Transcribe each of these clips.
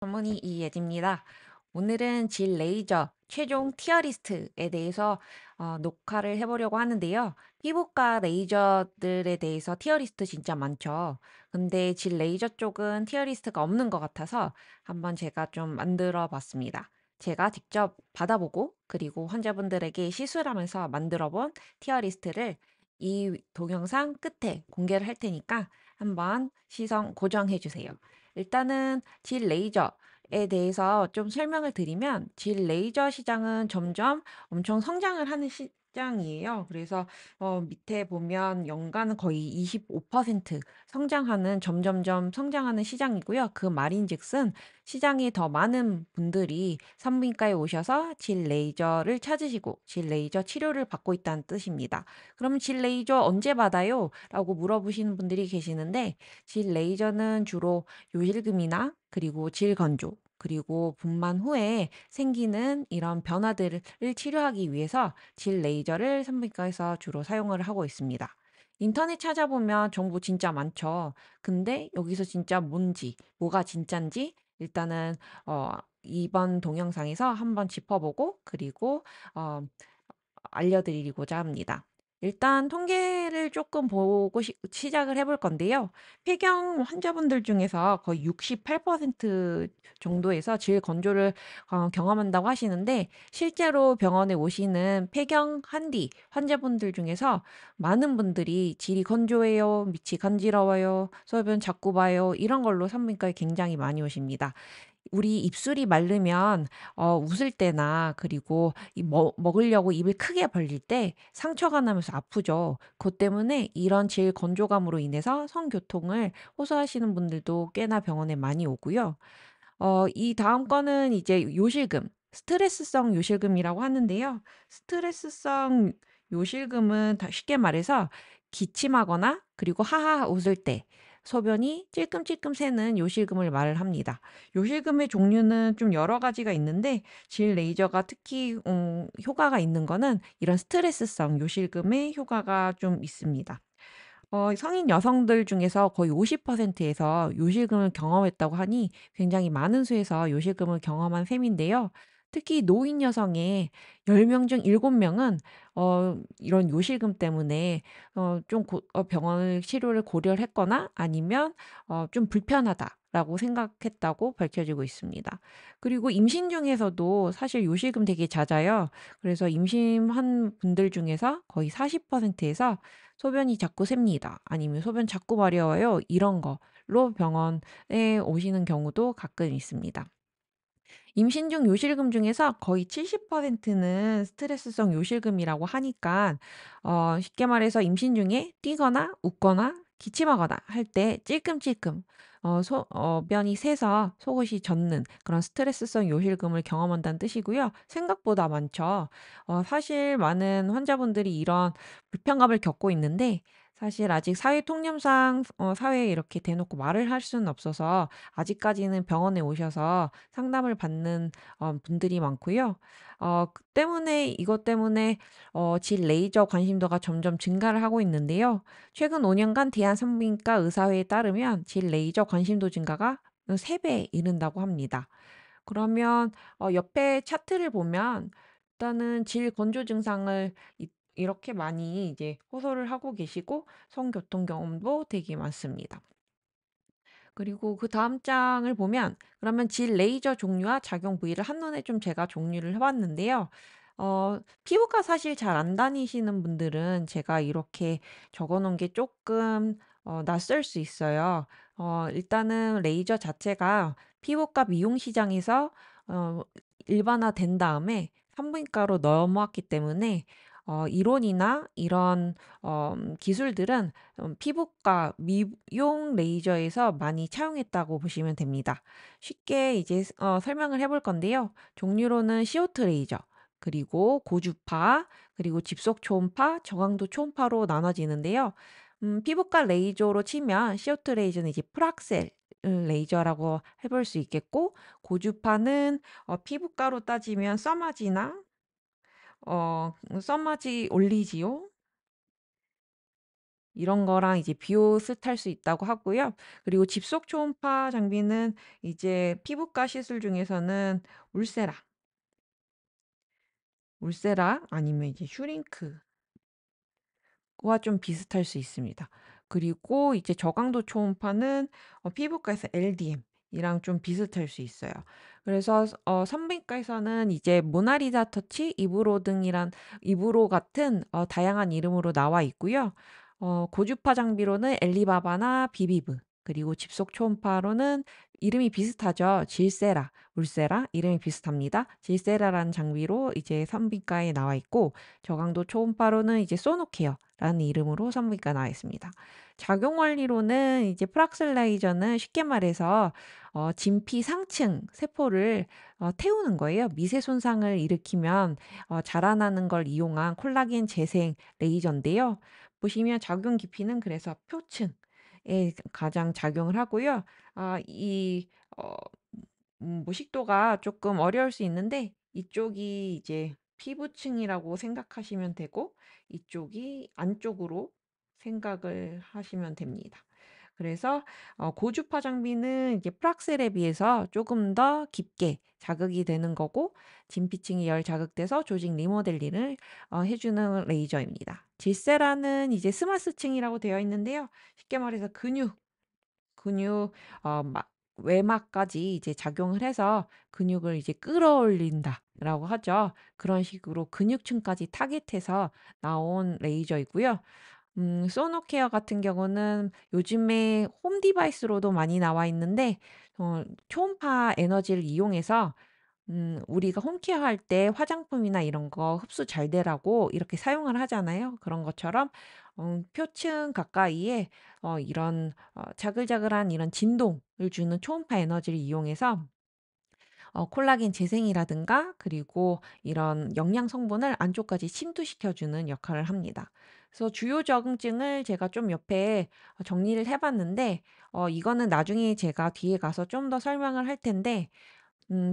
전문의 이예지입니다. 오늘은 질 레이저 최종 티어리스트에 대해서 녹화를 해보려고 하는데요. 피부과 레이저들에 대해서 티어리스트 진짜 많죠. 근데 질 레이저 쪽은 티어리스트가 없는 것 같아서 한번 제가 좀 만들어 봤습니다. 제가 직접 받아보고 그리고 환자분들에게 시술하면서 만들어 본 티어리스트를 이 동영상 끝에 공개를 할 테니까 한번 시선 고정해 주세요. 일단은 질 레이저에 대해서 좀 설명을 드리면 질 레이저 시장은 점점 엄청 성장을 하는 시장이에요. 그래서 밑에 보면 연간 거의 25% 성장하는 점점점 성장하는 시장이고요. 그 말인즉슨 시장에 더 많은 분들이 산부인과에 오셔서 질 레이저를 찾으시고 질 레이저 치료를 받고 있다는 뜻입니다. 그럼 질 레이저 언제 받아요? 라고 물어보시는 분들이 계시는데 질 레이저는 주로 요실금이나 그리고 질건조 그리고 분만 후에 생기는 이런 변화들을 치료하기 위해서 질 레이저를 산부인과에서 주로 사용을 하고 있습니다. 인터넷 찾아보면 정보 진짜 많죠. 근데 여기서 진짜 뭔지, 뭐가 진짠지 일단은 어, 이번 동영상에서 한번 짚어보고 그리고 어, 알려드리고자 합니다. 일단 통계를 조금 보고 시작을 해볼 건데요. 폐경 환자분들 중에서 거의 68% 정도에서 질 건조를 경험한다고 하시는데 실제로 병원에 오시는 폐경 한디 환자분들 중에서 많은 분들이 질이 건조해요, 밑이 간지러워요, 소변 자꾸 봐요 이런 걸로 산부인과에 굉장히 많이 오십니다. 우리 입술이 마르면 웃을 때나 그리고 이 먹으려고 입을 크게 벌릴 때 상처가 나면서 아프죠. 그것 때문에 이런 질 건조감으로 인해서 성교통을 호소하시는 분들도 꽤나 병원에 많이 오고요. 이 다음 거는 이제 요실금, 스트레스성 요실금이라고 하는데요. 스트레스성 요실금은 다 쉽게 말해서 기침하거나 그리고 하하 웃을 때 소변이 찔끔찔끔 새는 요실금을 말을 합니다. 요실금의 종류는 좀 여러 가지가 있는데 질 레이저가 특히 효과가 있는 거는 이런 스트레스성 요실금의 효과가 좀 있습니다. 성인 여성들 중에서 거의 50%에서 요실금을 경험했다고 하니 굉장히 많은 수에서 요실금을 경험한 셈인데요. 특히 노인 여성의 10명 중 7명은 이런 요실금 때문에 병원을 치료를 고려를 했거나 아니면 좀 불편하다라고 생각했다고 밝혀지고 있습니다. 그리고 임신 중에서도 사실 요실금 되게 잦아요. 그래서 임신한 분들 중에서 거의 40%에서 소변이 자꾸 셉니다. 아니면 소변 자꾸 마려워요. 이런 거로 병원에 오시는 경우도 가끔 있습니다. 임신 중 요실금 중에서 거의 70%는 스트레스성 요실금이라고 하니까 쉽게 말해서 임신 중에 뛰거나 웃거나 기침하거나 할 때 찔끔찔끔 변이 새서 속옷이 젖는 그런 스트레스성 요실금을 경험한다는 뜻이고요. 생각보다 많죠. 사실 많은 환자분들이 이런 불편감을 겪고 있는데 사실 아직 사회 통념상 사회에 이렇게 대놓고 말을 할 수는 없어서 아직까지는 병원에 오셔서 상담을 받는 분들이 많고요. 이것 때문에 질 레이저 관심도가 점점 증가를 하고 있는데요. 최근 5년간 대한산부인과 의사회에 따르면 질 레이저 관심도 증가가 3배에 이른다고 합니다. 그러면 옆에 차트를 보면 일단은 질 건조 증상을 이렇게 많이 이제 호소를 하고 계시고 성교통 경험도 되게 많습니다. 그리고 그다음 장을 보면 그러면 질 레이저 종류와 작용 부위를 한눈에 좀 제가 정리를 해 봤는데요. 피부과 사실 잘 안 다니시는 분들은 제가 이렇게 적어 놓은 게 조금 낯설 수 있어요. 일단은 레이저 자체가 피부과 미용 시장에서 어 일반화된 다음에 산부인과로 넘어왔기 때문에 이론이나 이런 기술들은 피부과 미용 레이저에서 많이 차용했다고 보시면 됩니다. 쉽게 이제 설명을 해볼 건데요. 종류로는 CO2 레이저, 그리고 고주파, 그리고 집속 초음파, 저강도 초음파로 나눠지는데요. 피부과 레이저로 치면 CO2 레이저는 이제 프락셀 레이저라고 해볼 수 있겠고, 고주파는 피부과로 따지면 써마지 올리지오 이런 거랑 이제 비옷을 수 있다고 하고요. 그리고 집속 초음파 장비는 이제 피부과 시술 중에서는 울세라, 울세라 아니면 이제 슈링크 와 좀 비슷할 수 있습니다. 그리고 이제 저강도 초음파는 피부과에서 LDM 이랑 좀 비슷할 수 있어요. 그래서 산부인과에서는 이제 모나리자 터치, 이브로 등이란 이브로 같은 다양한 이름으로 나와 있고요. 고주파 장비로는 엘리바바나 비비브, 그리고 집속 초음파로는 이름이 비슷하죠. 질세라, 울세라 이름이 비슷합니다. 질세라라는 장비로 이제 산부인과에 나와 있고, 저강도 초음파로는 이제 소노케어라는 이름으로 산부인과에 나와 있습니다. 작용 원리로는 이제 프락셀 레이저는 쉽게 말해서 진피 상층 세포를 태우는 거예요. 미세 손상을 일으키면 자라나는 걸 이용한 콜라겐 재생 레이저인데요. 보시면 작용 깊이는 그래서 표층에 가장 작용을 하고요. 이 모식도가 조금 어려울 수 있는데, 이쪽이 이제 피부층이라고 생각하시면 되고 이쪽이 안쪽으로 생각을 하시면 됩니다. 그래서 고주파 장비는 이제 프락셀에 비해서 조금 더 깊게 자극이 되는 거고, 진피층이 열 자극돼서 조직 리모델링을 해주는 레이저입니다. 질세라는 이제 스마스층이라고 되어 있는데요. 쉽게 말해서 근육 외막까지 이제 작용을 해서 근육을 이제 끌어올린다라고 하죠. 그런 식으로 근육층까지 타깃해서 나온 레이저이고요. 소노케어 같은 경우는 요즘에 홈 디바이스로도 많이 나와 있는데, 초음파 에너지를 이용해서 우리가 홈케어 할 때 화장품이나 이런 거 흡수 잘 되라고 이렇게 사용을 하잖아요. 그런 것처럼 표층 가까이에 이런 자글자글한 이런 진동을 주는 초음파 에너지를 이용해서 콜라겐 재생이라든가 그리고 이런 영양 성분을 안쪽까지 침투시켜 주는 역할을 합니다. 그래서 주요 적응증을 제가 좀 옆에 정리를 해 봤는데, 이거는 나중에 제가 뒤에 가서 좀 더 설명을 할 텐데,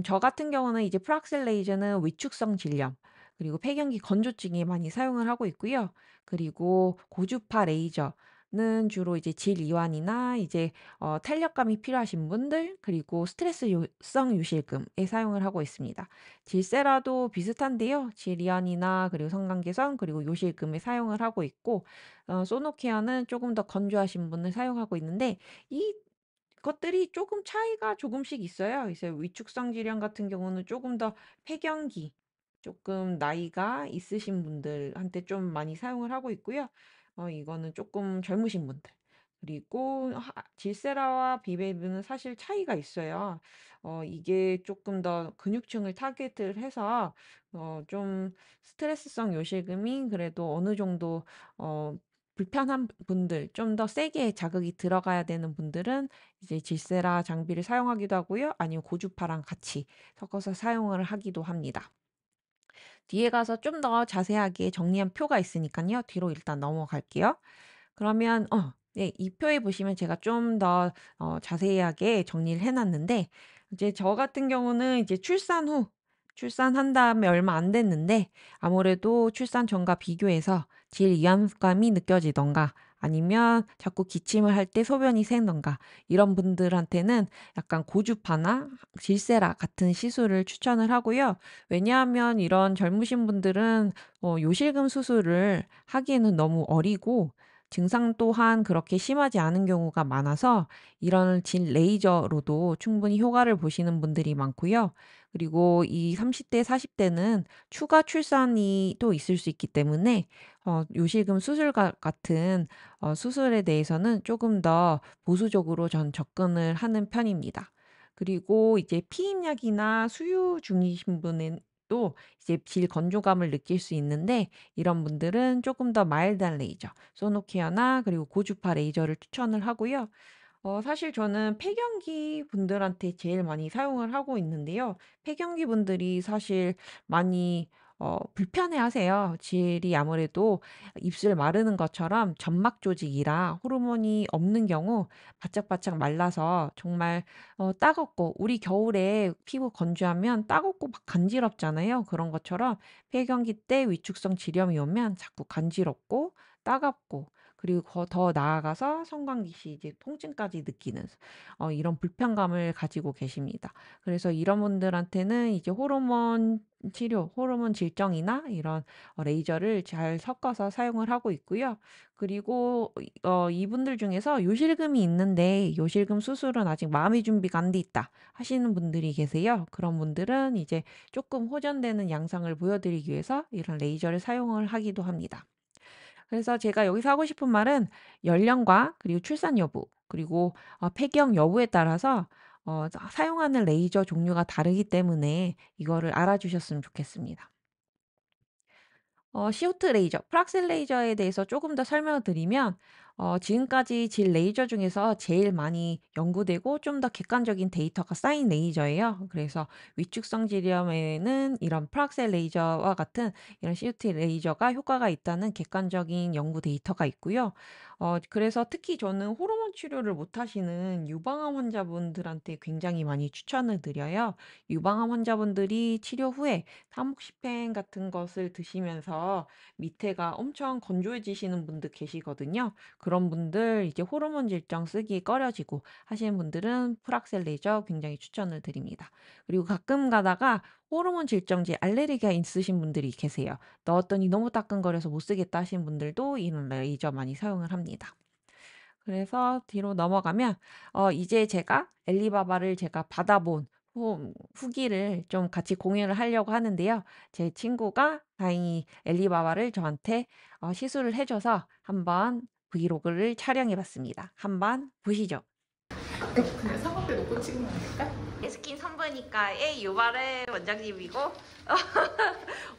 저 같은 경우는 이제 프락셀 레이저는 위축성 질염, 그리고 폐경기 건조증에 많이 사용을 하고 있고요. 그리고 고주파 레이저는 주로 이제 질이완이나 이제 탄력감이 필요하신 분들, 그리고 스트레스성 요실금에 사용을 하고 있습니다. 질세라도 비슷한데요. 질이완이나 그리고 성관계성 그리고 요실금에 사용을 하고 있고, 소노케어는 조금 더 건조하신 분을 사용하고 있는데, 이 것들이 조금 차이가 조금씩 있어요. 이제 위축성 질환 같은 경우는 조금 더 폐경기, 조금 나이가 있으신 분들한테 좀 많이 사용을 하고 있고요. 이거는 조금 젊으신 분들. 그리고 질세라와 비베이브는 사실 차이가 있어요. 이게 조금 더 근육층을 타겟을 해서 좀 스트레스성 요실금이 그래도 어느 정도 어 불편한 분들, 좀 더 세게 자극이 들어가야 되는 분들은 이제 질세라 장비를 사용하기도 하고요. 아니면 고주파랑 같이 섞어서 사용을 하기도 합니다. 뒤에 가서 좀 더 자세하게 정리한 표가 있으니까요. 뒤로 일단 넘어갈게요. 그러면 네, 이 표에 보시면 제가 좀 더 자세하게 정리를 해 놨는데, 이제 저 같은 경우는 이제 출산한 다음에 얼마 안 됐는데, 아무래도 출산 전과 비교해서 질 이완감이 느껴지던가 아니면 자꾸 기침을 할 때 소변이 새는가, 이런 분들한테는 약간 고주파나 질세라 같은 시술을 추천을 하고요. 왜냐하면 이런 젊으신 분들은 요실금 수술을 하기에는 너무 어리고 증상 또한 그렇게 심하지 않은 경우가 많아서 이런 진 레이저로도 충분히 효과를 보시는 분들이 많고요. 그리고 이 30대, 40대는 추가 출산이 또 있을 수 있기 때문에 요실금 같은 수술에 대해서는 조금 더 보수적으로 전 접근을 하는 편입니다. 그리고 이제 피임약이나 수유 중이신 분은 또 이제 질 건조감을 느낄 수 있는데, 이런 분들은 조금 더 마일드한 레이저, 소노케어나 그리고 고주파 레이저를 추천을 하고요. 사실 저는 폐경기 분들한테 제일 많이 사용을 하고 있는데요. 폐경기 분들이 사실 많이 불편해하세요. 질이 아무래도 입술 마르는 것처럼 점막 조직이라 호르몬이 없는 경우 바짝바짝 말라서 정말 따갑고, 우리 겨울에 피부 건조하면 따갑고 막 간지럽잖아요. 그런 것처럼 폐경기 때 위축성 질염이 오면 자꾸 간지럽고 따갑고, 그리고 더 나아가서 성광기시 이제 통증까지 느끼는 이런 불편감을 가지고 계십니다. 그래서 이런 분들한테는 이제 호르몬 치료, 호르몬 질정이나 이런 레이저를 잘 섞어서 사용을 하고 있고요. 그리고 이분들 중에서 요실금이 있는데 요실금 수술은 아직 마음의 준비가 안 돼 있다 하시는 분들이 계세요. 그런 분들은 이제 조금 호전되는 양상을 보여드리기 위해서 이런 레이저를 사용을 하기도 합니다. 그래서 제가 여기서 하고 싶은 말은 연령과 그리고 출산 여부 그리고 폐경 여부에 따라서 사용하는 레이저 종류가 다르기 때문에 이거를 알아주셨으면 좋겠습니다. 시오트 레이저, 프락셀 레이저에 대해서 조금 더 설명을 드리면 지금까지 질 레이저 중에서 제일 많이 연구되고 좀 더 객관적인 데이터가 쌓인 레이저예요. 그래서 위축성 질염에는 이런 프락셀 레이저와 같은 이런 시오트 레이저가 효과가 있다는 객관적인 연구 데이터가 있고요. 그래서 특히 저는 호르몬 치료를 못 하시는 유방암 환자분들한테 굉장히 많이 추천을 드려요. 유방암 환자분들이 치료 후에 사목시펜 같은 것을 드시면서 밑에가 엄청 건조해지시는 분들 계시거든요. 그런 분들 이제 호르몬 질정 쓰기 꺼려지고 하시는 분들은 프락셀 레이저 굉장히 추천을 드립니다. 그리고 가끔 가다가 호르몬 질정제 알레르기가 있으신 분들이 계세요. 넣었더니 너무 따끔거려서 못 쓰겠다 하시는 분들도 이런 레이저 많이 사용을 합니다. 그래서 뒤로 넘어가면 이제 제가 엘리바바를 제가 받아본 후기를 좀 같이 공유를 하려고 하는데요. 제 친구가 다행히 엘리바바를 저한테 시술을 해줘서 한번 브이로그를 촬영해 봤습니다. 한번 보시죠. 그냥 상업대 놓고 찍으면 안 될까? 에스킨 산부인과의 유발의 원장님이고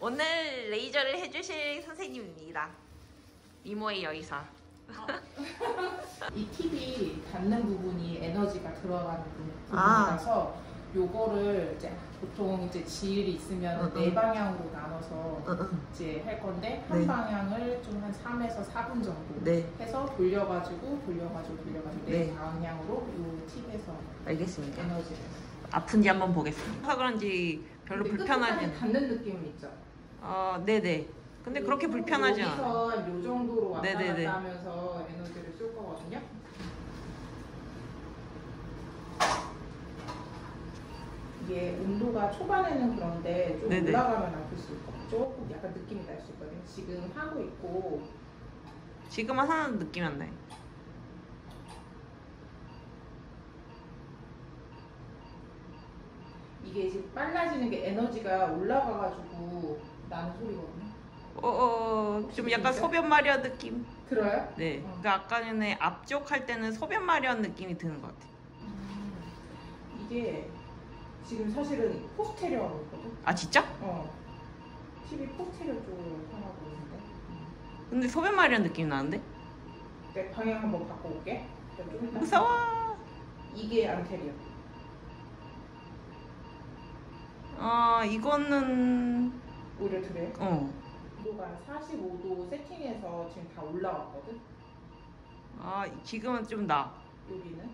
오늘 레이저를 해주실 선생님입니다. 이모의 여의사. 이 팁이 닿는 부분이 에너지가 들어가는 아. 부분이라서 요거를 이제 보통 이제 지일이 있으면 네 방향으로 나눠서 이제 할 건데 한 네. 방향을 좀 한 3에서 4분 정도 네. 해서 돌려가지고 네 네. 방향으로 요 팁에서 알겠습니다. 에너지를. 아픈지 한번 보겠습니다. 그래서 그런지 별로 근데 불편하지 끝까지 닿는 느낌은 있죠. 네네. 근데 그렇게 불편하지 않아요. 여기서 요 정도로 왔다 네네네. 갔다 하면서 에너지를 쏠 거거든요. 이게 온도가 초반에는 그런데 좀 네네. 올라가면 아플 수 있고 조금 약간 느낌이 날 수 있거든요. 지금 하고 있고 지금은 하나도 느낌이 안 나요. 이게 이제 빨라지는 게 에너지가 올라가가지고 나는 소리거든요. 좀 약간 소변 마려 느낌. 들어요? 네. 그러니까 아까 전에 앞쪽 할 때는 소변 마려운 느낌이 드는 것 같아요. 이게 지금 사실은 포스테리어 하고 있거든. 아 진짜? TV 포스테리어 쪽으로 향하고 있는데. 근데 소변 마려운 느낌이 나는데? 내 방향 한번 바꿔볼게. 좀 이따. 무서워. 이게 안테리어. 이거는 오히려 그래요? 온도가 45도 세팅해서 지금 다 올라왔거든? 지금은 좀 나. 여기는?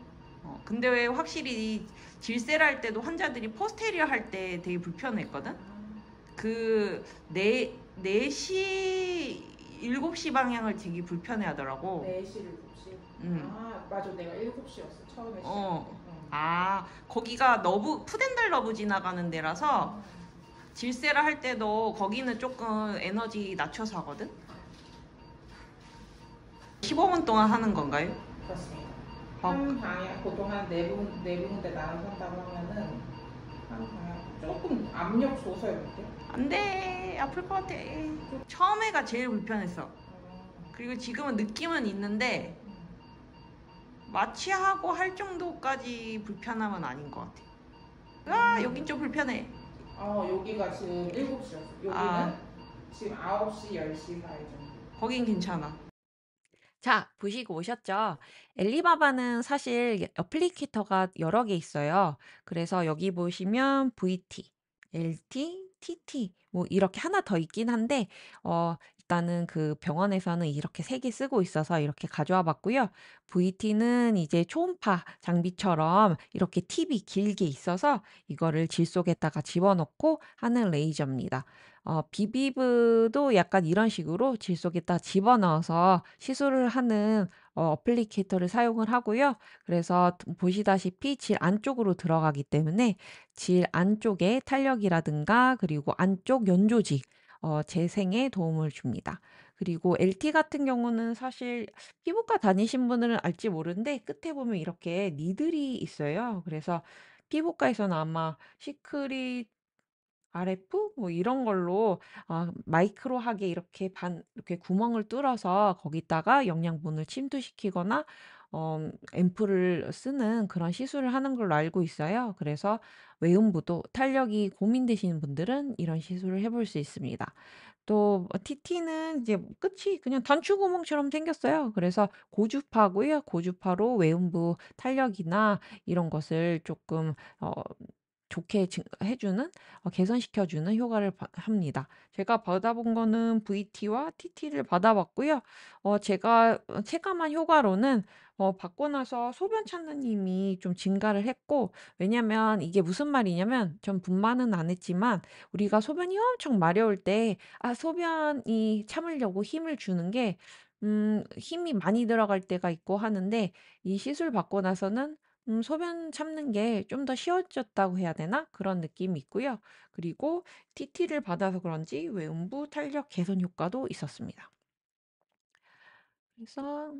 근데 왜 확실히 질세를 할 때도 환자들이 포스테리어 할 때 되게 불편했거든? 그 4시 7시 방향을 되게 불편해 하더라고. 4시, 7시? 맞아. 내가 7시였어. 처음에 시작할 때. 거기가 푸덴달 러브 지나가는 데라서 질세를 할 때도 거기는 조금 에너지 낮춰서 하거든? 15분 동안 하는 건가요? 그렇습니다. 한 방향, 보통 한 4군데 나눠서 한다고 하면은 한 방향 조금 압력 줘서 해볼게. 안 돼. 아플 것 같아. 처음에가 제일 불편했어. 그리고 지금은 느낌은 있는데 마취하고 할 정도까지 불편함은 아닌 것 같아. 여긴 좀 불편해. 여기가 지금 7시였어. 여기는 지금 9시, 10시 사이 정도. 거긴 괜찮아. 자, 보시고 오셨죠? 엘리바바는 사실 어플리케이터가 여러 개 있어요. 그래서 여기 보시면 VT, LT, TT 뭐 이렇게 하나 더 있긴 한데 일단은 그 병원에서는 이렇게 3개 쓰고 있어서 이렇게 가져와 봤고요. VT는 이제 초음파 장비처럼 이렇게 팁이 길게 있어서 이거를 질 속에다가 집어넣고 하는 레이저입니다. 비비브도 약간 이런 식으로 질 속에다 집어넣어서 시술을 하는 어플리케이터를 사용을 하고요. 그래서 보시다시피 질 안쪽으로 들어가기 때문에 질 안쪽에 탄력이라든가 그리고 안쪽 연조직 재생에 도움을 줍니다. 그리고 LT 같은 경우는 사실 피부과 다니신 분들은 알지 모르는데 끝에 보면 이렇게 니들이 있어요. 그래서 피부과에서는 아마 시크릿 RF 뭐 이런 걸로 마이크로하게 이렇게 구멍을 뚫어서 거기다가 영양분을 침투시키거나 앰플을 쓰는 그런 시술을 하는 걸로 알고 있어요. 그래서 외음부도 탄력이 고민되시는 분들은 이런 시술을 해볼 수 있습니다. 또 TT는 이제 끝이 그냥 단추구멍처럼 생겼어요. 그래서 고주파고요. 고주파로 외음부 탄력이나 이런 것을 조금 좋게 해 주는 개선시켜 주는 효과를 합니다. 제가 받아 본 거는 VT와 TT를 받아 봤고요. 제가 체감한 효과로는 받고 나서 소변 참는 힘이 좀 증가를 했고, 왜냐면 이게 무슨 말이냐면 전 분만은 안 했지만 우리가 소변이 엄청 마려울 때 소변이 참으려고 힘을 주는 게 힘이 많이 들어갈 때가 있고 하는데, 이 시술 받고 나서는 소변 참는 게 좀 더 쉬워졌다고 해야 되나? 그런 느낌이 있고요. 그리고 TT를 받아서 그런지 외음부 탄력 개선 효과도 있었습니다. 그래서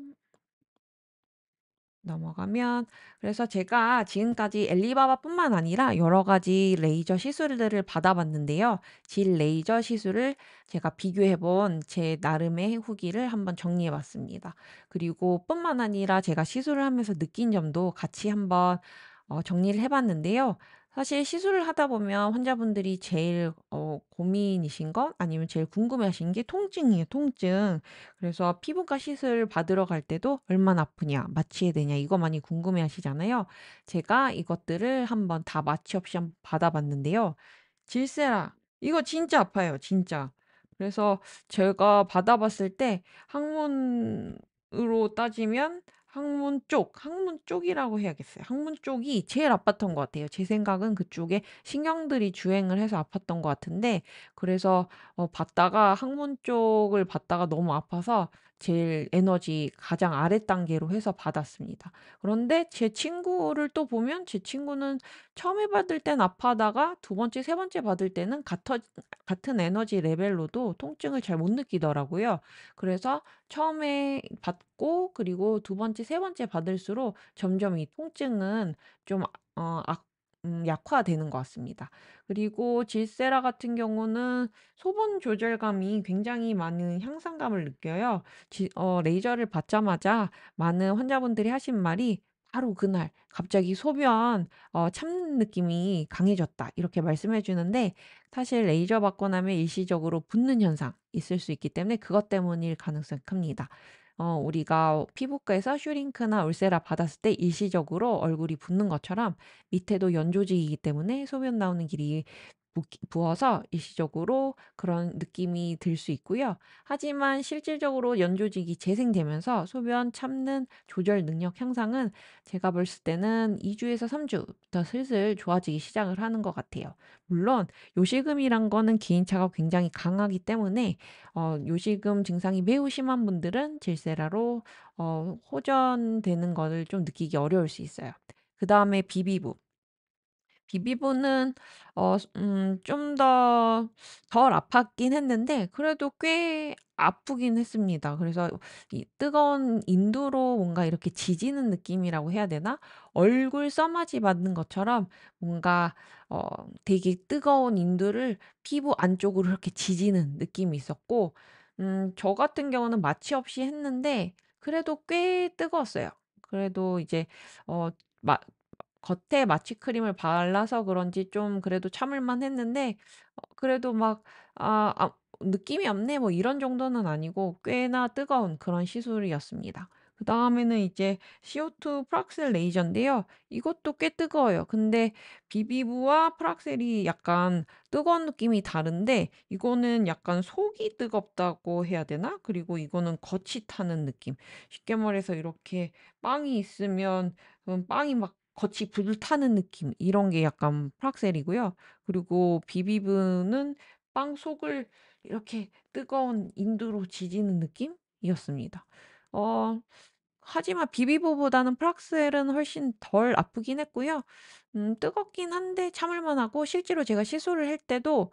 넘어가면, 그래서 제가 지금까지 엘리바바뿐만 아니라 여러 가지 레이저 시술들을 받아봤는데요. 질 레이저 시술을 제가 비교해 본 제 나름의 후기를 한번 정리해 봤습니다. 그리고 뿐만 아니라 제가 시술을 하면서 느낀 점도 같이 한번 정리를 해 봤는데요. 사실 시술을 하다 보면 환자분들이 제일 고민이신 것 아니면 제일 궁금해하시는 게 통증이에요, 통증. 그래서 피부과 시술 받으러 갈 때도 "얼마나 아프냐? 마취해야 되냐?" 이거 많이 궁금해하시잖아요. 제가 이것들을 한번 다 마취 없이 한번 받아 봤는데요. 질세라 이거 진짜 아파요, 진짜. 그래서 제가 받아 봤을 때 항문으로 따지면 항문 쪽이라고 해야겠어요. 항문 쪽이 제일 아팠던 것 같아요. 제 생각은 그쪽에 신경들이 주행을 해서 아팠던 것 같은데, 그래서 받다가 항문 쪽을 받다가 너무 아파서 제일 에너지 가장 아랫 단계로 해서 받았습니다. 그런데 제 친구를 또 보면 제 친구는 처음에 받을 땐 아파하다가 두 번째, 세 번째 받을 때는 같은 에너지 레벨로도 통증을 잘 못 느끼더라고요. 그래서 처음에 받고 그리고 두 번째, 세 번째 받을수록 점점 이 통증은 좀 어 악 약화되는 것 같습니다. 그리고 질세라 같은 경우는 소변 조절감이 굉장히 많은 향상감을 느껴요. 레이저를 받자마자 많은 환자분들이 하신 말이 바로 그날 갑자기 "소변 참는 느낌이 강해졌다." 이렇게 말씀해 주는데, 사실 레이저 받고 나면 일시적으로 붓는 현상 있을 수 있기 때문에 그것 때문일 가능성이 큽니다. 우리가 피부과에서 슈링크나 울세라 받았을 때 일시적으로 얼굴이 붓는 것처럼 밑에도 연조직이기 때문에 소변 나오는 길이 부어서 일시적으로 그런 느낌이 들 수 있고요. 하지만 실질적으로 연조직이 재생되면서 소변 참는 조절 능력 향상은 제가 봤을 때는 2 주에서 3 주부터 슬슬 좋아지기 시작을 하는 것 같아요. 물론 요실금이란 거는 개인차가 굉장히 강하기 때문에 요실금 증상이 매우 심한 분들은 질세라로 호전되는 거를 좀 느끼기 어려울 수 있어요. 그다음에 비비브. 비비고는 좀 덜 아팠긴 했는데 그래도 꽤 아프긴 했습니다. 그래서 이 뜨거운 인두로 뭔가 이렇게 지지는 느낌이라고 해야 되나? 얼굴 써마지 받는 것처럼 뭔가 되게 뜨거운 인두를 피부 안쪽으로 이렇게 지지는 느낌이 있었고, 저 같은 경우는 마취 없이 했는데 그래도 꽤 뜨거웠어요. 그래도 이제 어 마 겉에 마취크림을 발라서 그런지 좀 그래도 참을 만했는데, 그래도 막 '느낌이 없네.' 뭐 이런 정도는 아니고 꽤나 뜨거운 그런 시술이었습니다. 그다음에는 이제 CO2 프락셀 레이저인데요. 이것도 꽤 뜨거워요. 근데 비비브와 프락셀이 약간 뜨거운 느낌이 다른데 이거는 약간 속이 뜨겁다고 해야 되나? 그리고 이거는 겉이 타는 느낌. 쉽게 말해서 이렇게 빵이 있으면 빵이 막 겉이 불타는 느낌 이런 게 약간 프락셀이고요. 그리고 비비브는 빵 속을 이렇게 뜨거운 인두로 지지는 느낌이었습니다. 어 하지만 비비보보다는 프락셀은 훨씬 덜 아프긴 했고요. 뜨겁긴 한데 참을 만하고 실제로 제가 시술을 할 때도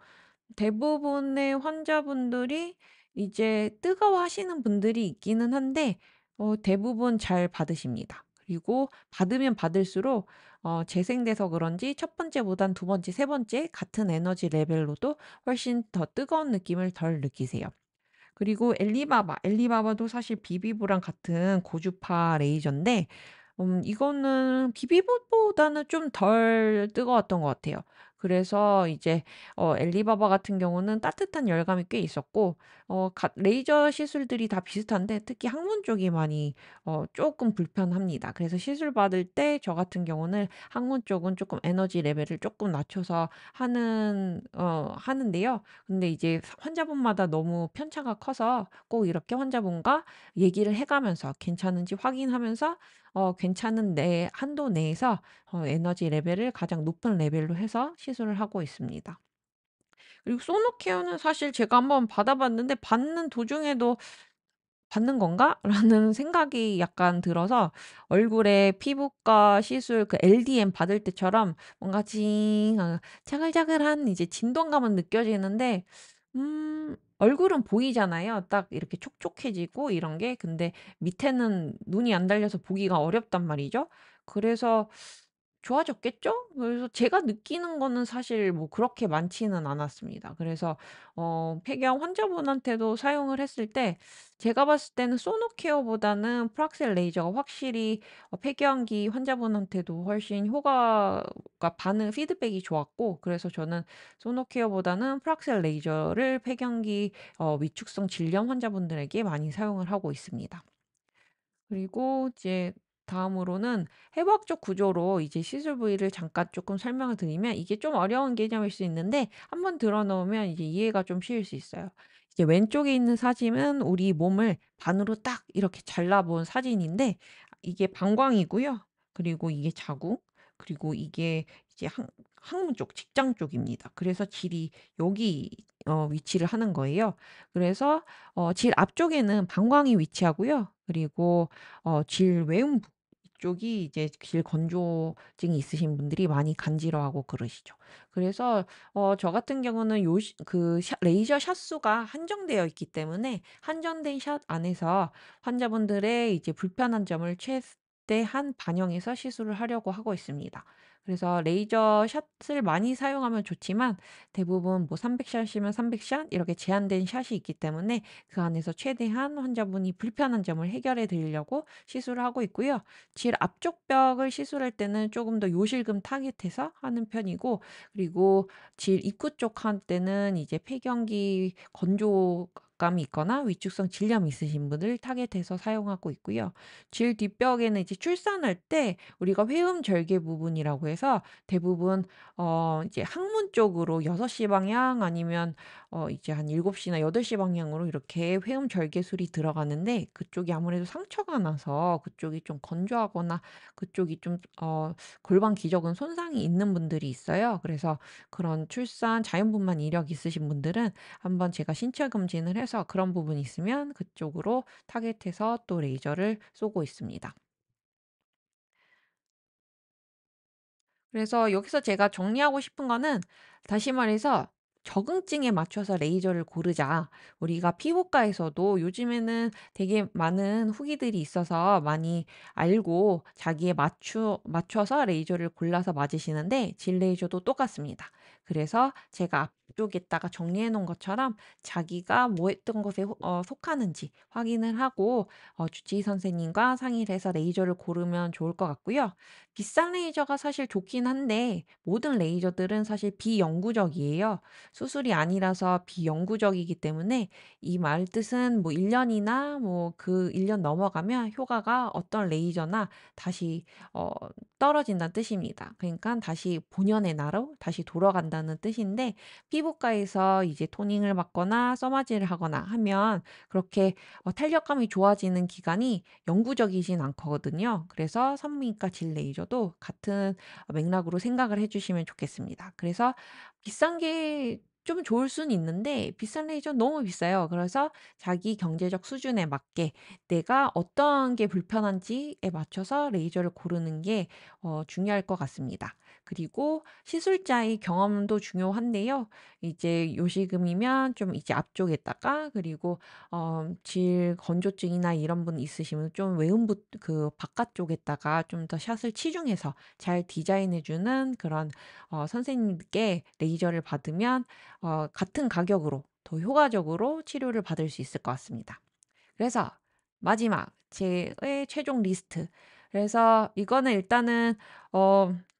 대부분의 환자분들이 이제 뜨거워하시는 분들이 있기는 한데 대부분 잘 받으십니다. 그리고 받으면 받을수록 재생돼서 그런지 첫 번째보단 두 번째, 세 번째 같은 에너지 레벨로도 훨씬 더 뜨거운 느낌을 덜 느끼세요. 그리고 엘리바바도 사실 비비보랑 같은 고주파 레이저인데 이거는 비비보보다는 좀 덜 뜨거웠던 것 같아요. 그래서 이제 엘리바바 같은 경우는 따뜻한 열감이 꽤 있었고 레이저 시술들이 다 비슷한데 특히 항문 쪽이 많이 쪼끔 불편합니다. 그래서 시술 받을 때 저 같은 경우는 항문 쪽은 쪼끔 에너지 레벨을 쪼끔 낮춰서 하는데요. 근데 이제 환자분마다 너무 편차가 커서 꼭 이렇게 환자분과 얘기를 해 가면서 괜찮은지 확인하면서 괜찮은 한도 내에서 에너지 레벨을 가장 높은 레벨로 해서 시술을 하고 있습니다. 그리고 소노케어는 사실 제가 한번 받아 봤는데 받는 도중에도 '받는 건가?'라는 생각이 약간 들어서 얼굴에 피부과 시술 그 LDM 받을 때처럼 뭔가 자글자글한 이제 진동감은 느껴지는데 얼굴은 보이잖아요. 딱 이렇게 촉촉해지고 이런 게. 근데 밑에는 눈이 안 달려서 보기가 어렵단 말이죠. 그래서 좋아졌겠죠? 그래서 제가 느끼는 거는 사실 뭐 그렇게 많지는 않았습니다. 그래서 폐경 환자분한테도 사용을 했을 때 제가 봤을 때는 소노케어보다는 프락셀 레이저가 확실히 폐경기 환자분한테도 훨씬 효과가 반응 피드백이 좋았고 그래서 저는 소노케어보다는 프락셀 레이저를 폐경기 위축성 질염 환자분들에게 많이 사용을 하고 있습니다. 그리고 이제 다음으로는 해부학적 구조로 이제 시술 부위를 잠깐 조금 설명을 드리면 이게 좀 어려운 개념일 수 있는데 한번 들어 놓으면 이제 이해가 좀 쉬울 수 있어요. 이제 왼쪽에 있는 사진은 우리 몸을 반으로 딱 이렇게 잘라 본 사진인데 이게 방광이고요. 그리고 이게 자궁, 그리고 이게 이제 항문 쪽, 직장 쪽입니다. 그래서 질이 여기 위치를 하는 거예요. 그래서 질 앞쪽에는 방광이 위치하고요. 그리고 질 외음부 이쪽이 이제 질 건조증이 있으신 분들이 많이 간지러워하고 그러시죠. 그래서 저 같은 경우는 요 시 그 레이저 샷 수가 한정되어 있기 때문에 한정된 샷 안에서 환자분들의 이제 불편한 점을 최대한 반영해서 시술을 하려고 하고 있습니다. 그래서 레이저 샷을 많이 사용하면 좋지만 대부분 뭐 300 샷이면 300샷 이렇게 제한된 샷이 있기 때문에 그 안에서 최대한 환자분이 불편한 점을 해결해 드리려고 시술을 하고 있고요. 질 앞쪽 벽을 시술할 때는 조금 더 요실금 타겟해서 하는 편이고 그리고 질 입구 쪽 할 때는 이제 폐경기 건조감이 있거나 위축성 질염이 있으신 분을 타겟해서 사용하고 있고요. 질 뒷벽에는 이제 출산할 때 우리가 회음 절개 부분이라고 해서 대부분 이제 항문 쪽으로 6시 방향 아니면 이제 한 7시 나 8시 방향으로 이렇게 회음 절개술이 들어가는데 그쪽이 아무래도 상처가 나서 그쪽이 좀 건조하거나 그쪽이 좀 골반 기저근 손상이 있는 분들이 있어요. 그래서 그런 출산 자연분만 이력 있으신 분들은 한번 제가 신체 검진을 해서 그런 부분이 있으면 그쪽으로 타겟해서 또 레이저를 쏘고 있습니다. 그래서 여기서 제가 정리하고 싶은 거는 다시 말해서 적응증에 맞춰서 레이저를 고르자. 우리가 피부과에서도 요즘에는 되게 많은 후기들이 있어서 많이 알고 자기에 맞춰서 레이저를 골라서 맞으시는데 질 레이저도 똑같습니다. 그래서 제가 앞쪽에다가 정리해 놓은 것처럼 자기가 뭐 했던 것에 속하는지 확인을 하고 주치의 선생님과 상의를 해서 레이저를 고르면 좋을 것 같고요. 비싼 레이저가 사실 좋긴 한데 모든 레이저들은 사실 비영구적이에요. 수술이 아니라서 비영구적이기 때문에 이 말 뜻은 뭐 1 년이나 뭐 그 1년 넘어가면 효과가 어떤 레이저나 다시 어 떨어진다는 뜻입니다. 그러니까 다시 본연의 나로 다시 돌아간다는 뜻인데 피부과에서 이제 토닝을 받거나 써마지를 하거나 하면 그렇게 탄력감이 좋아지는 기간이 영구적이진 않거든요. 그래서 산부인과 질 레이저도 같은 맥락으로 생각을 해 주시면 좋겠습니다. 그래서 비싼 게 좀 좋을 수는 있는데 비싼 레이저는 너무 비싸요. 그래서 자기 경제적 수준에 맞게 내가 어떤 게 불편한지에 맞춰서 레이저를 고르는 게 중요할 것 같습니다. 그리고 시술자의 경험도 중요한데요. 이제 요실금이면 좀 이제 앞쪽에다가 그리고 질 건조증이나 이런 분 있으시면 좀 외음부 그 바깥쪽에다가 좀 더 샷을 치중해서 잘 디자인해 주는 그런 선생님께 레이저를 받으면 같은 가격으로 더 효과적으로 치료를 받을 수 있을 것 같습니다. 그래서 마지막 제의 최종 리스트. 그래서 이거는 일단은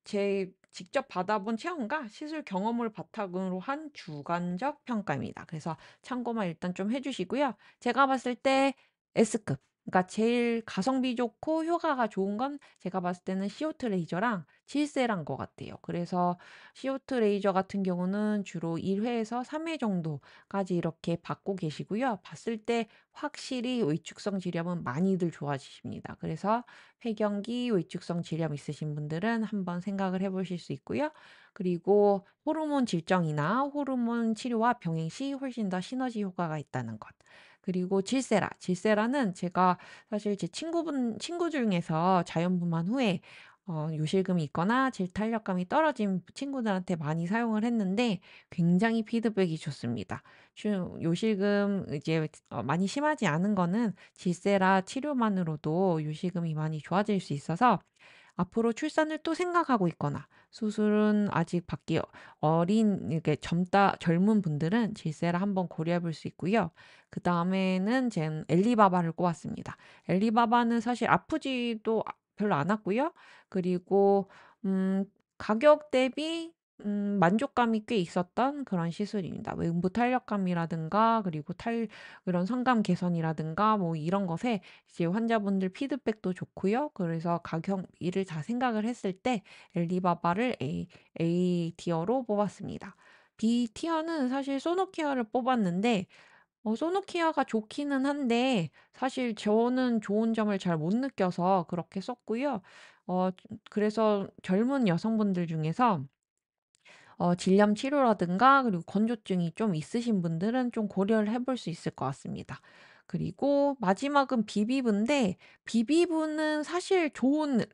제 직접 받아본 체험과 시술 경험을 바탕으로 한 주관적 평가입니다. 그래서 참고만 일단 좀 해 주시고요. 제가 봤을 때 S급, 그러니까 제일 가성비 좋고 효과가 좋은 건 제가 봤을 때는 시오트 레이저랑 질세란 것 같아요. 그래서 시오트 레이저 같은 경우는 주로 1 회에서 3회 정도까지 이렇게 받고 계시고요. 봤을 때 확실히 외축성 질염은 많이들 좋아지십니다. 그래서 폐경기 외축성 질염 있으신 분들은 한번 생각을 해 보실 수 있고요. 그리고 호르몬 질정이나 호르몬 치료와 병행 시 훨씬 더 시너지 효과가 있다는 것. 그리고 질세라. 질세라는 제가 사실 제 친구 중에서 자연분만 후에 요실금이 있거나 질 탄력감이 떨어진 친구들한테 많이 사용을 했는데 굉장히 피드백이 좋습니다. 요실금 이제 많이 심하지 않은 거는 질세라 치료만으로도 요실금이 많이 좋아질 수 있어서 앞으로 출산을 또 생각하고 있거나 수술은 아직 받기 어린 이렇게 젊은 분들은 질세라 한번 고려해 볼 수 있고요. 그다음에는 젠 엘리바바를 꼽았습니다. 엘리바바는 사실 아프지도 별로 않았고요. 그리고 음 가격 대비 만족감이 꽤 있었던 그런 시술입니다. 외음부 탄력감이라든가 그리고 탈 그런 성감 개선이라든가 뭐 이런 것에 이제 환자분들 피드백도 좋고요. 그래서 가격비를 다 생각을 했을 때 엘리바바를 A 티어로 뽑았습니다. B 티어는 사실 소노케어를 뽑았는데 소노키아가 좋기는 한데 사실 저는 좋은 점을 잘 못 느껴서 그렇게 썼고요. 그래서 젊은 여성분들 중에서 질염 치료라든가 그리고 건조증이 좀 있으신 분들은 좀 고려를 해볼 수 있을 것 같습니다. 그리고 마지막은 비비브인데 비비브는 사실 좋은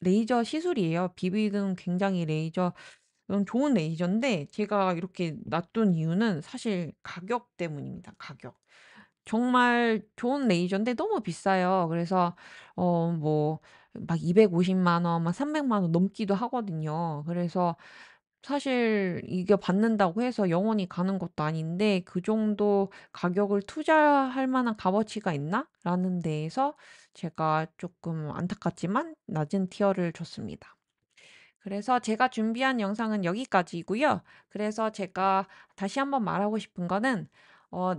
레이저 시술이에요. 비비브는 굉장히 좋은 레이저인데 제가 이렇게 놔둔 이유는 사실 가격 때문입니다, 가격. 정말 좋은 레이저인데 너무 비싸요. 그래서 뭐 막 250만 원 막 300만 원 넘기도 하거든요. 그래서 사실 이게 받는다고 해서 영원히 가는 것도 아닌데 '그 정도 가격을 투자할 만한 값어치가 있나?'라는 데에서 제가 조금 안타깝지만 낮은 티어를 줬습니다. 그래서 제가 준비한 영상은 여기까지이고요. 그래서 제가 다시 한번 말하고 싶은 거는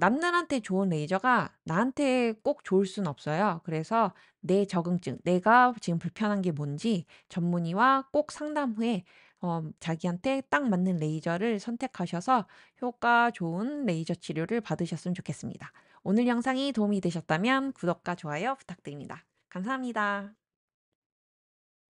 남들한테 좋은 레이저가 나한테 꼭 좋을 수는 없어요. 그래서 내 적응증, 내가 지금 불편한 게 뭔지 전문의와 꼭 상담 후에 자기한테 딱 맞는 레이저를 선택하셔서 효과 좋은 레이저 치료를 받으셨으면 좋겠습니다. 오늘 영상이 도움이 되셨다면 구독과 좋아요 부탁드립니다. 감사합니다.